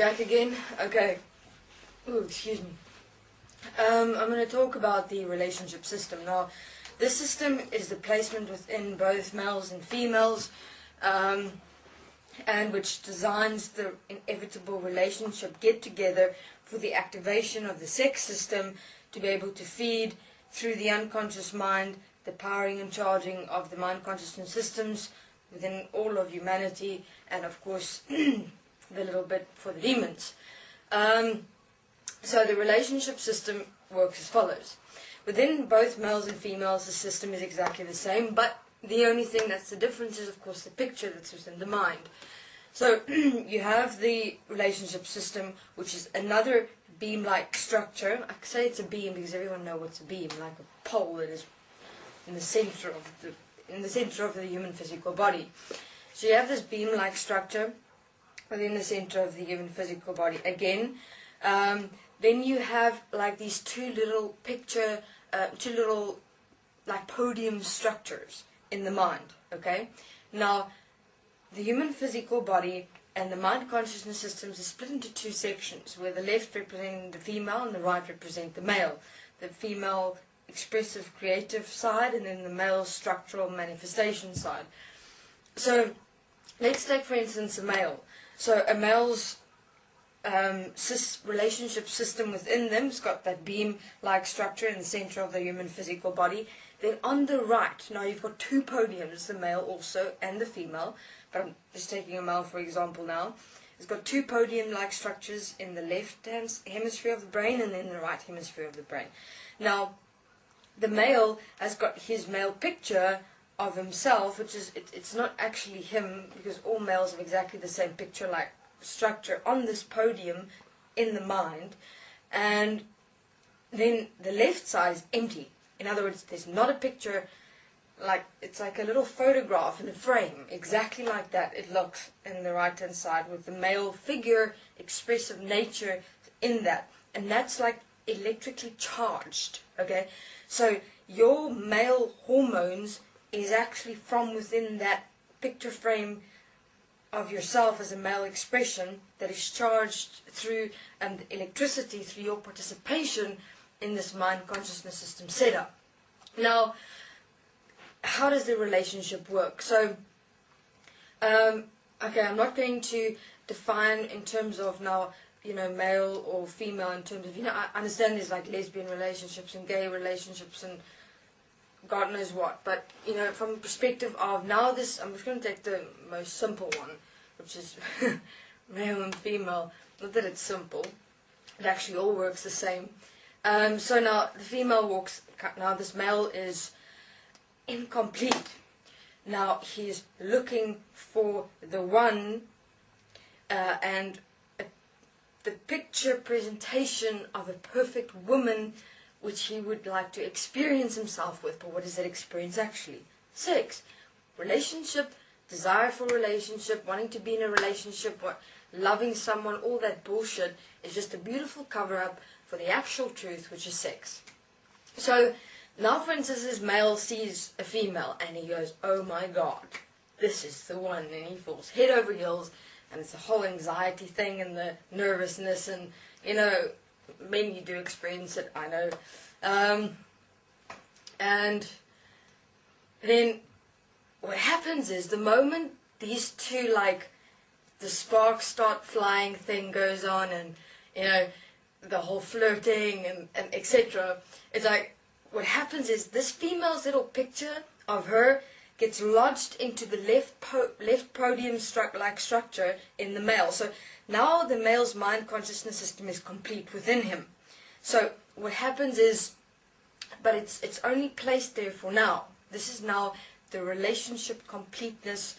Jack again. Okay. Ooh, excuse me. I'm going to talk about the relationship system. Now, this system is the placement within both males and females, and which designs the inevitable relationship get-together for the activation of the sex system to be able to feed through the unconscious mind, the powering and charging of the mind consciousness systems within all of humanity, and of course the little bit for the demons. So the relationship system works as follows. Within both males and females, the system is exactly the same, but the only thing that's the difference is, of course, the picture that's within the mind. So you have the relationship system, which is another beam-like structure. I say it's a beam because everyone knows what's a beam, like a pole that is in the center of the human physical body. So you have this beam-like structure within the center of the human physical body. Again, then you have like these two little like podium structures in the mind. Okay, now the human physical body and the mind consciousness systems are split into two sections, where the left represents the female and the right represents the male. The female expressive creative side, and then the male structural manifestation side. So let's take for instance a male. So a male's relationship system within them has got that beam-like structure in the center of the human physical body. Then on the right, now you've got two podiums, the male also and the female, but I'm just taking a male for example now. It's got two podium-like structures in the left hemisphere of the brain and then the right hemisphere of the brain. Now, the male has got his male picture of himself, which is, it's not actually him, because all males have exactly the same picture-like structure on this podium in the mind, and then the left side is empty. In other words, there's not a picture, like it's like a little photograph in a frame, exactly like that it looks in the right hand side, with the male figure, expressive nature in that, and that's like electrically charged. Okay, so your male hormones is actually from within that picture frame of yourself as a male expression that is charged through electricity through your participation in this mind consciousness system setup. Now, how does the relationship work? So, okay, I'm not going to define in terms of now, male or female in terms of, I understand there's like lesbian relationships and gay relationships and God knows what, but from a perspective of now I'm just going to take the most simple one, which is male and female. Not that it's simple, it actually all works the same. So now the female walks, now this male is incomplete. Now he's looking for the one, and the picture presentation of a perfect woman which he would like to experience himself with. But what is that experience actually? Sex, relationship, desire for relationship, wanting to be in a relationship, loving someone, all that bullshit is just a beautiful cover-up for the actual truth, which is sex. So now, for instance, this male sees a female and he goes, oh my God, this is the one, and he falls head over heels, and it's a whole anxiety thing and the nervousness, and men, you do experience it, I know. And then what happens is the moment these two, like, the sparks start flying thing goes on, and, the whole flirting and etc. It's like, what happens is this female's little picture of her gets lodged into the left podium structure in the male. So now the male's mind consciousness system is complete within him. So what happens is, but it's only placed there for now. This is now the relationship completeness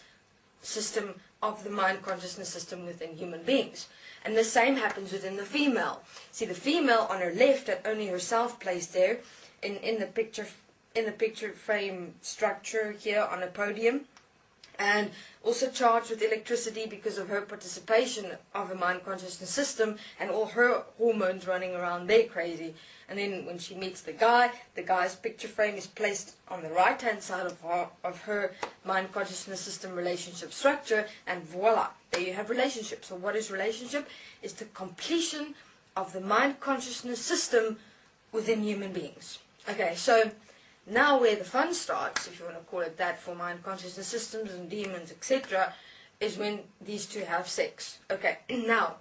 system of the mind consciousness system within human beings. And the same happens within the female. See, the female on her left had only herself placed there in the picture frame structure here on a podium. and also charged with electricity because of her participation of a mind consciousness system and all her hormones running around there crazy. And then when she meets the guy's picture frame is placed on the right hand side of her mind consciousness system relationship structure, and voila, there you have relationship. So what is relationship? It's the completion of the mind consciousness system within human beings. Okay, so now where the fun starts, if you want to call it that, for mind consciousness systems and demons, etc., is when these two have sex. Okay, now,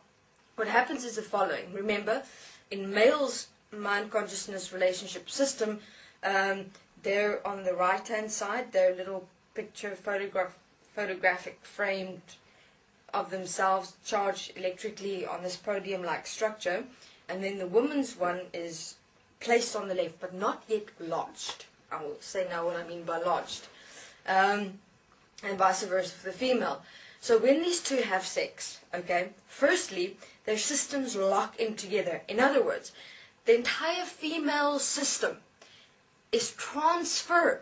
what happens is the following. Remember, in males' mind consciousness relationship system, they're on the right-hand side, they're little picture photographic framed of themselves, charged electrically on this podium-like structure, and then the woman's one is placed on the left, but not yet lodged. I will say now what I mean by lodged. And vice versa for the female. So when these two have sex, okay, firstly, their systems lock in together. In other words, the entire female system is transferred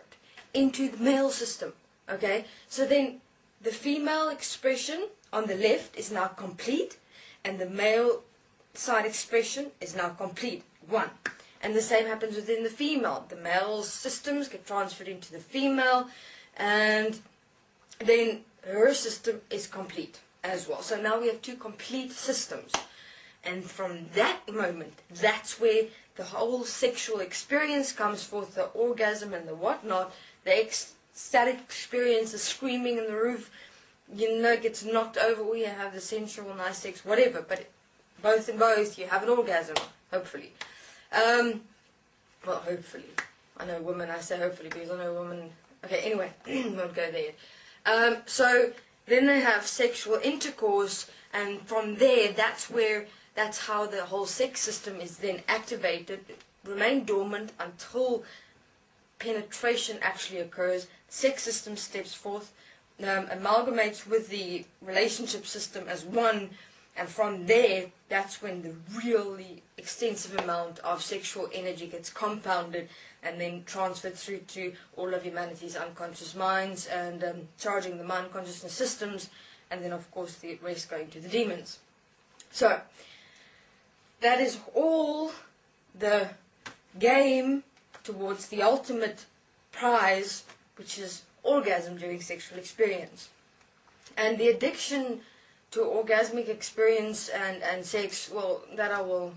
into the male system, okay? So then the female expression on the left is now complete, and the male side expression is now complete, one. And the same happens within the female. The male systems get transferred into the female, and then her system is complete as well. So now we have two complete systems. And from that moment, that's where the whole sexual experience comes forth, the orgasm and the whatnot, the ecstatic experience, the screaming in the roof, gets knocked over, or you have the sensual, nice sex, whatever. But both in both, you have an orgasm, hopefully. Well, hopefully. I know women, I say hopefully because I know women. Okay, anyway, won't go there. So then they have sexual intercourse, and from there, that's how the whole sex system is then activated, remain dormant until penetration actually occurs. Sex system steps forth, amalgamates with the relationship system as one, and from there, that's when the really extensive amount of sexual energy gets compounded and then transferred through to all of humanity's unconscious minds and charging the mind consciousness systems, and then of course the rest going to the demons. So, that is all the game towards the ultimate prize, which is orgasm during sexual experience. And the addiction to orgasmic experience and sex, well, that I will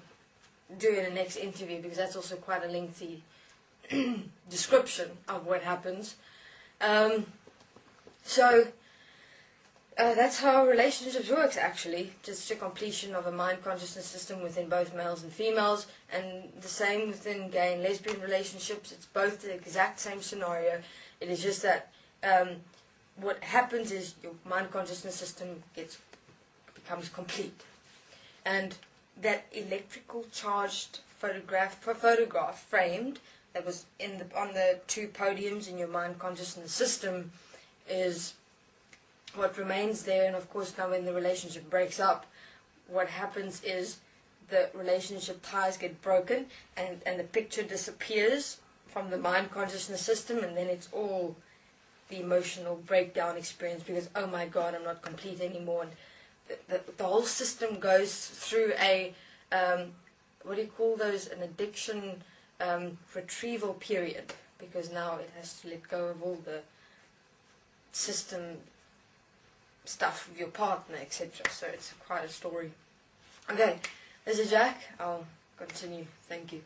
do in the next interview, because that's also quite a lengthy description of what happens. So that's how relationships works, actually. Just a completion of a mind consciousness system within both males and females, and the same within gay and lesbian relationships. It's both the exact same scenario. It is just that what happens is your mind consciousness system becomes complete, and that electrical charged photograph framed that was on the two podiums in your mind consciousness system is what remains there. And of course, now when the relationship breaks up, what happens is the relationship ties get broken, and the picture disappears from the mind consciousness system, and then it's all the emotional breakdown experience because, oh my God, I'm not complete anymore. And the whole system goes through a, what do you call those, an addiction retrieval period, because now it has to let go of all the system stuff with your partner, etc. So it's quite a story. Okay, this is Jack. I'll continue. Thank you.